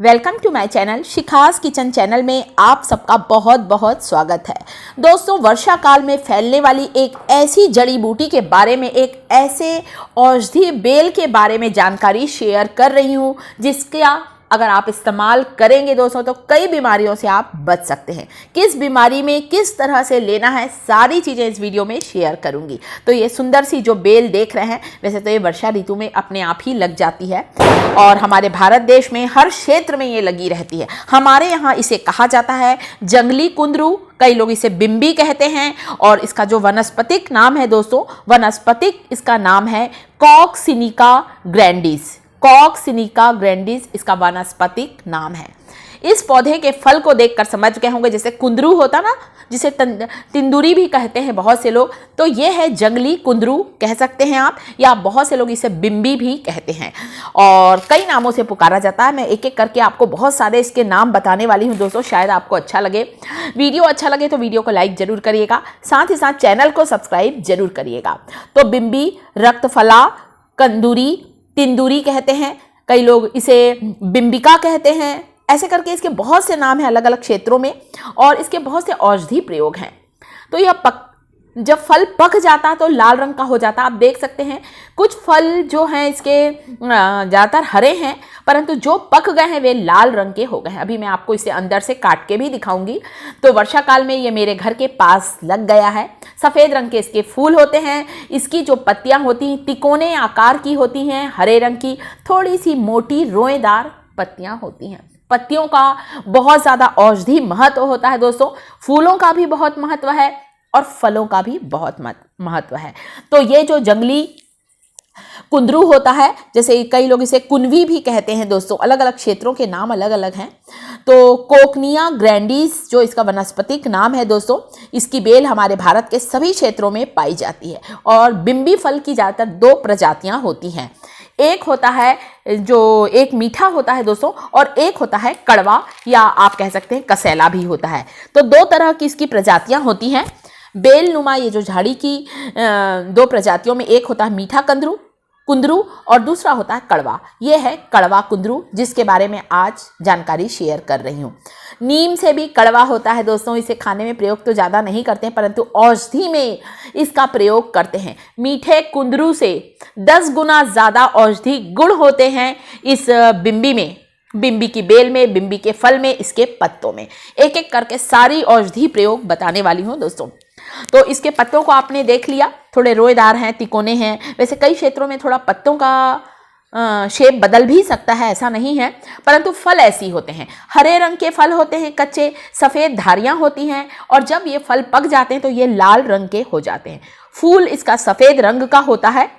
Welcome to my channel Shikha's kitchen channel में आप सबका बहुत बहुत स्वागत है। दोस्तों, वर्षा काल में फैलने वाली एक ऐसी जड़ी बूटी के बारे में, एक ऐसे औषधि बेल के बारे में जानकारी शेयर कर रही हूँ जिसका अगर आप इस्तेमाल करेंगे दोस्तों तो कई बीमारियों से आप बच सकते हैं। किस बीमारी में किस तरह से लेना है, सारी चीज़ें इस वीडियो में शेयर करूंगी। तो ये सुंदर सी जो बेल देख रहे हैं, वैसे तो ये वर्षा ऋतु में अपने आप ही लग जाती है और हमारे भारत देश में हर क्षेत्र में ये लगी रहती है। हमारे यहाँ इसे कहा जाता है जंगली कुंदरू, कई लोग इसे बिम्बी कहते हैं और इसका जो वनस्पतिक नाम है दोस्तों, वनस्पतिक इसका नाम है कॉक्सिनिका ग्रैंडिस। कॉक्सिनिका ग्रैंडिस इसका वानस्पतिक नाम है। इस पौधे के फल को देखकर समझ गए होंगे, जैसे कुंदरू होता ना, जिसे तिंदुरी भी कहते हैं बहुत से लोग, तो ये है जंगली कुंदरू कह सकते हैं आप, या बहुत से लोग इसे बिम्बी भी कहते हैं और कई नामों से पुकारा जाता है। मैं एक एक करके आपको बहुत सारे इसके नाम बताने वाली हूँ दोस्तों, शायद आपको अच्छा लगे। वीडियो अच्छा लगे तो वीडियो को लाइक जरूर करिएगा, साथ ही साथ चैनल को सब्सक्राइब जरूर करिएगा। तो बिम्बी, रक्तफला, कंदूरी, तिंदुरी कहते हैं, कई लोग इसे बिम्बिका कहते हैं, ऐसे करके इसके बहुत से नाम हैं अलग अलग क्षेत्रों में और इसके बहुत से औषधि प्रयोग हैं। तो यह जब फल पक जाता है तो लाल रंग का हो जाता है। आप देख सकते हैं कुछ फल जो हैं इसके ज़्यादातर हरे हैं, परंतु जो पक गए हैं वे लाल रंग के हो गए हैं। अभी मैं आपको इसे अंदर से काट के भी दिखाऊंगी। तो वर्षा काल में ये मेरे घर के पास लग गया है। सफ़ेद रंग के इसके फूल होते हैं। इसकी जो पत्तियां होती हैं तिकोने आकार की होती हैं, हरे रंग की, थोड़ी सी मोटी रोएदार पत्तियां होती हैं। पत्तियों का बहुत ज़्यादा औषधि महत्व होता है दोस्तों। फूलों का भी बहुत महत्व है और फलों का भी बहुत महत्व है। तो ये जो जंगली कुंदरू होता है, जैसे कई लोग इसे कुनवी भी कहते हैं दोस्तों, अलग अलग क्षेत्रों के नाम अलग अलग हैं। तो कोकनिया ग्रैंडिस जो इसका वनस्पतिक नाम है दोस्तों, इसकी बेल हमारे भारत के सभी क्षेत्रों में पाई जाती है और बिम्बी फल की ज़्यादातर दो प्रजातियां होती हैं। एक होता है जो एक मीठा होता है दोस्तों और एक होता है कड़वा, या आप कह सकते हैं कसैला भी होता है। तो दो तरह की इसकी प्रजातियां होती हैं। बेल नुमा ये जो झाड़ी की दो प्रजातियों में एक होता है मीठा कुंदरू और दूसरा होता है कड़वा। ये है कड़वा कुंदरू जिसके बारे में आज जानकारी शेयर कर रही हूँ। नीम से भी कड़वा होता है दोस्तों। इसे खाने में प्रयोग तो ज़्यादा नहीं करते हैं, परंतु औषधि में इसका प्रयोग करते हैं। मीठे कुंदरू से 10 गुना ज़्यादा औषधि गुण होते हैं इस बिम्बी में, बिम्बी की बेल में, बिम्बी के फल में, इसके पत्तों में। एक एक करके सारी औषधि प्रयोग बताने वाली हूँ दोस्तों। तो इसके पत्तों को आपने देख लिया, थोड़े रोएदार हैं, तिकोने हैं। वैसे कई क्षेत्रों में थोड़ा पत्तों का शेप बदल भी सकता है, ऐसा नहीं है, परंतु फल ऐसी होते हैं। हरे रंग के फल होते हैं कच्चे, सफ़ेद धारियां होती हैं और जब ये फल पक जाते हैं तो ये लाल रंग के हो जाते हैं। फूल इसका सफ़ेद रंग का होता है।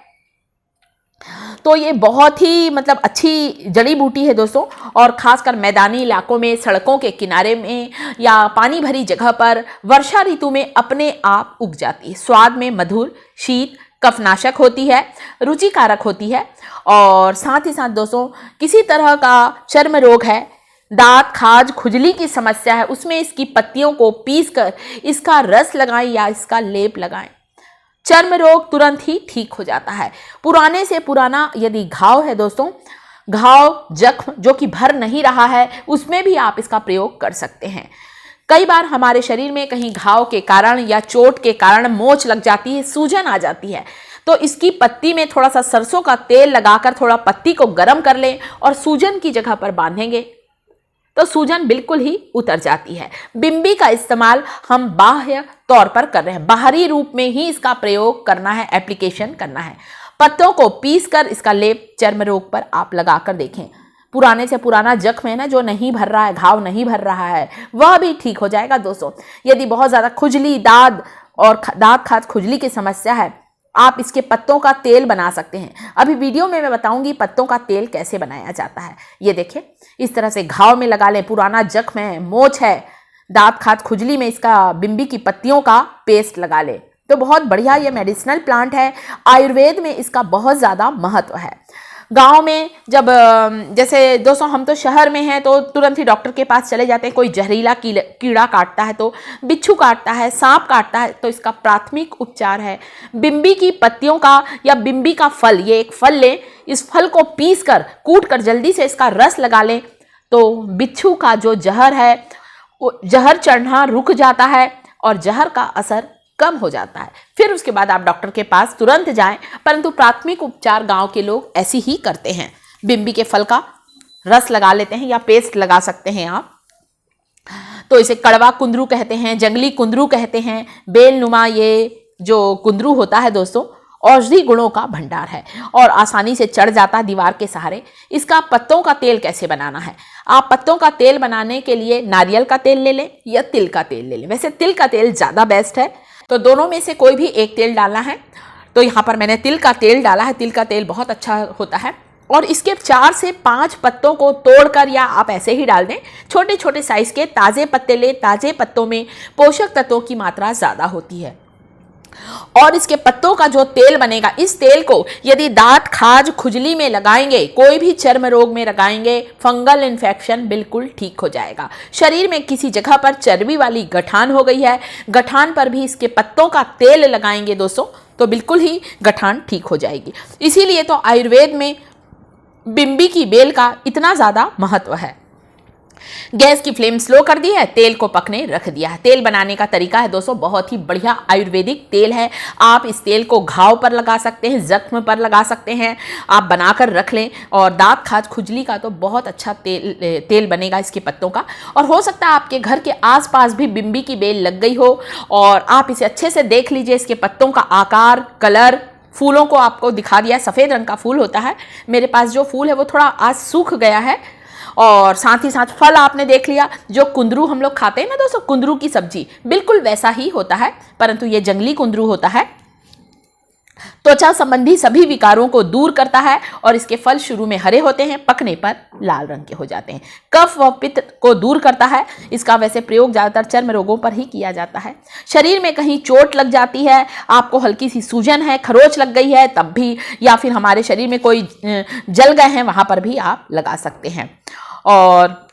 तो ये बहुत ही अच्छी जड़ी बूटी है दोस्तों और ख़ासकर मैदानी इलाकों में, सड़कों के किनारे में या पानी भरी जगह पर वर्षा ऋतु में अपने आप उग जाती है। स्वाद में मधुर, शीत, कफनाशक होती है, रुचिकारक होती है और साथ ही साथ दोस्तों किसी तरह का चर्म रोग है, दांत, खाज, खुजली की समस्या है, उसमें इसकी पत्तियों को पीसकर इसका रस लगाएं या इसका लेप लगाएं। चर्म रोग तुरंत ही ठीक हो जाता है। पुराने से पुराना यदि घाव है दोस्तों, घाव, जख्म जो कि भर नहीं रहा है, उसमें भी आप इसका प्रयोग कर सकते हैं। कई बार हमारे शरीर में कहीं घाव के कारण या चोट के कारण मोच लग जाती है, सूजन आ जाती है, तो इसकी पत्ती में थोड़ा सा सरसों का तेल लगाकर थोड़ा पत्ती को गर्म कर लें और सूजन की जगह पर बांधेंगे तो सूजन बिल्कुल ही उतर जाती है। बिम्बी का इस्तेमाल हम बाह्य तौर पर कर रहे हैं, बाहरी रूप में ही इसका प्रयोग करना है, एप्लीकेशन करना है। पत्तों को पीसकर इसका लेप चर्म रोग पर आप लगाकर देखें। पुराने से पुराना जख्म है ना, जो नहीं भर रहा है, घाव नहीं भर रहा है, वह भी ठीक हो जाएगा दोस्तों। यदि बहुत ज़्यादा खुजली, दांत खाज खुजली की समस्या है, आप इसके पत्तों का तेल बना सकते हैं। अभी वीडियो में मैं बताऊंगी पत्तों का तेल कैसे बनाया जाता है। ये देखिए, इस तरह से घाव में लगा लें, पुराना जख्म है, मोच है, दांत खाज खुजली में इसका बिम्बी की पत्तियों का पेस्ट लगा लें तो बहुत बढ़िया ये मेडिसिनल प्लांट है। आयुर्वेद में इसका बहुत ज़्यादा महत्व है। गांव में जब जैसे दोस्तों हम तो शहर में हैं तो तुरंत ही डॉक्टर के पास चले जाते हैं। कोई जहरीला कीड़ा काटता है तो, बिच्छू काटता है, सांप काटता है तो इसका प्राथमिक उपचार है बिम्बी की पत्तियों का या बिम्बी का फल। ये एक फल लें, इस फल को पीस कर कूट कर जल्दी से इसका रस लगा लें तो बिच्छू का जो जहर है वो जहर चढ़ना रुक जाता है और जहर का असर कम हो जाता है। फिर उसके बाद आप डॉक्टर के पास तुरंत जाएं, परंतु प्राथमिक उपचार गांव के लोग ऐसे ही करते हैं। बिम्बी के फल का रस लगा लेते हैं या पेस्ट लगा सकते हैं आप। तो इसे कड़वा कुंदरू कहते हैं, जंगली कुंदरू कहते हैं। बेलनुमा ये जो कुंदरू होता है दोस्तों, औषधि गुणों का भंडार है और आसानी से चढ़ जाता है दीवार के सहारे। इसका पत्तों का तेल कैसे बनाना है? आप पत्तों का तेल बनाने के लिए नारियल का तेल ले लें या तिल का तेल ले लें। वैसे तिल का तेल ज़्यादा बेस्ट है, तो दोनों में से कोई भी एक तेल डालना है। तो यहाँ पर मैंने तिल का तेल डाला है। तिल का तेल बहुत अच्छा होता है। और इसके 4 से 5 पत्तों को तोड़कर या आप ऐसे ही डाल दें। छोटे छोटे साइज के ताज़े पत्ते लें। ताज़े पत्तों में पोषक तत्वों की मात्रा ज़्यादा होती है। और इसके पत्तों का जो तेल बनेगा, इस तेल को यदि दांत, खाज, खुजली में लगाएंगे, कोई भी चर्म रोग में लगाएंगे, फंगल इन्फेक्शन बिल्कुल ठीक हो जाएगा। शरीर में किसी जगह पर चर्बी वाली गठान हो गई है, गठान पर भी इसके पत्तों का तेल लगाएंगे दोस्तों, तो बिल्कुल ही गठान ठीक हो जाएगी। इसीलिए तो आयुर्वेद में बिम्बी की बेल का इतना ज़्यादा महत्व है। गैस की फ्लेम स्लो कर दी है, तेल को पकने रख दिया है। तेल बनाने का तरीका है दोस्तों, बहुत ही बढ़िया आयुर्वेदिक तेल है। आप इस तेल को घाव पर लगा सकते हैं, जख्म पर लगा सकते हैं। आप बनाकर रख लें और दांत, खाज, खुजली का तो बहुत अच्छा तेल बनेगा इसके पत्तों का। और हो सकता है आपके घर के आसपास भी बिम्बी की बेल लग गई हो और आप इसे अच्छे से देख लीजिए। इसके पत्तों का आकार, कलर, फूलों को आपको दिखा दिया। सफ़ेद रंग का फूल होता है। मेरे पास जो फूल है वो थोड़ा आज सूख गया है। और साथ ही साथ फल आपने देख लिया। जो कुंदरू हम लोग खाते हैं ना दोस्तों, कुंदरू की सब्जी, बिल्कुल वैसा ही होता है, परंतु ये जंगली कुंदरू होता है। त्वचा संबंधी सभी विकारों को दूर करता है और इसके फल शुरू में हरे होते हैं, पकने पर लाल रंग के हो जाते हैं। कफ व पित्त को दूर करता है। इसका वैसे प्रयोग ज़्यादातर चर्म रोगों पर ही किया जाता है। शरीर में कहीं चोट लग जाती है, आपको हल्की सी सूजन है, खरोच लग गई है तब भी, या फिर हमारे शरीर में कोई जल गए हैं, वहाँ पर भी आप लगा सकते हैं। और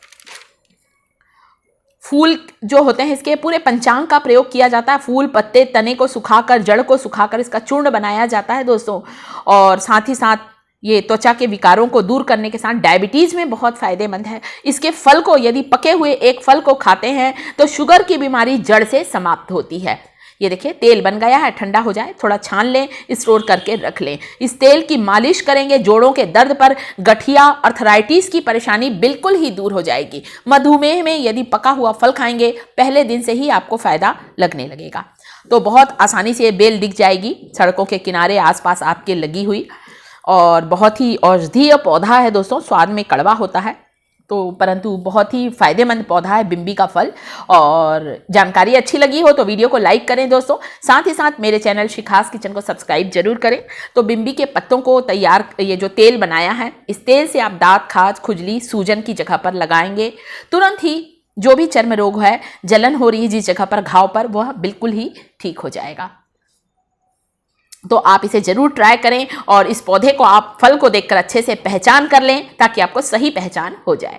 फूल जो होते हैं, इसके पूरे पंचांग का प्रयोग किया जाता है। फूल, पत्ते, तने को सुखाकर, जड़ को सुखाकर इसका चूर्ण बनाया जाता है दोस्तों। और साथ ही साथ ये त्वचा के विकारों को दूर करने के साथ डायबिटीज़ में बहुत फ़ायदेमंद है। इसके फल को, यदि पके हुए एक फल को खाते हैं तो शुगर की बीमारी जड़ से समाप्त होती है। ये देखिए तेल बन गया है, ठंडा हो जाए, थोड़ा छान लें, स्टोर करके रख लें। इस तेल की मालिश करेंगे जोड़ों के दर्द पर, गठिया, अर्थराइटिस की परेशानी बिल्कुल ही दूर हो जाएगी। मधुमेह में यदि पका हुआ फल खाएंगे, पहले दिन से ही आपको फ़ायदा लगने लगेगा। तो बहुत आसानी से ये बेल दिख जाएगी सड़कों के किनारे आसपास आपके लगी हुई। और बहुत ही औषधीय पौधा है दोस्तों, स्वाद में कड़वा होता है तो, परंतु बहुत ही फायदेमंद पौधा है बिम्बी का फल। और जानकारी अच्छी लगी हो तो वीडियो को लाइक करें दोस्तों। साथ ही साथ मेरे चैनल शिखास किचन को सब्सक्राइब जरूर करें। तो बिम्बी के पत्तों को तैयार, ये जो तेल बनाया है, इस तेल से आप दांत, खाज, खुजली, सूजन की जगह पर लगाएंगे, तुरंत ही जो भी चर्म रोग है, जलन हो रही है जिस जगह पर, घाव पर, वह बिल्कुल ही ठीक हो जाएगा। तो आप इसे जरूर ट्राई करें और इस पौधे को आप फल को देखकर अच्छे से पहचान कर लें ताकि आपको सही पहचान हो जाए।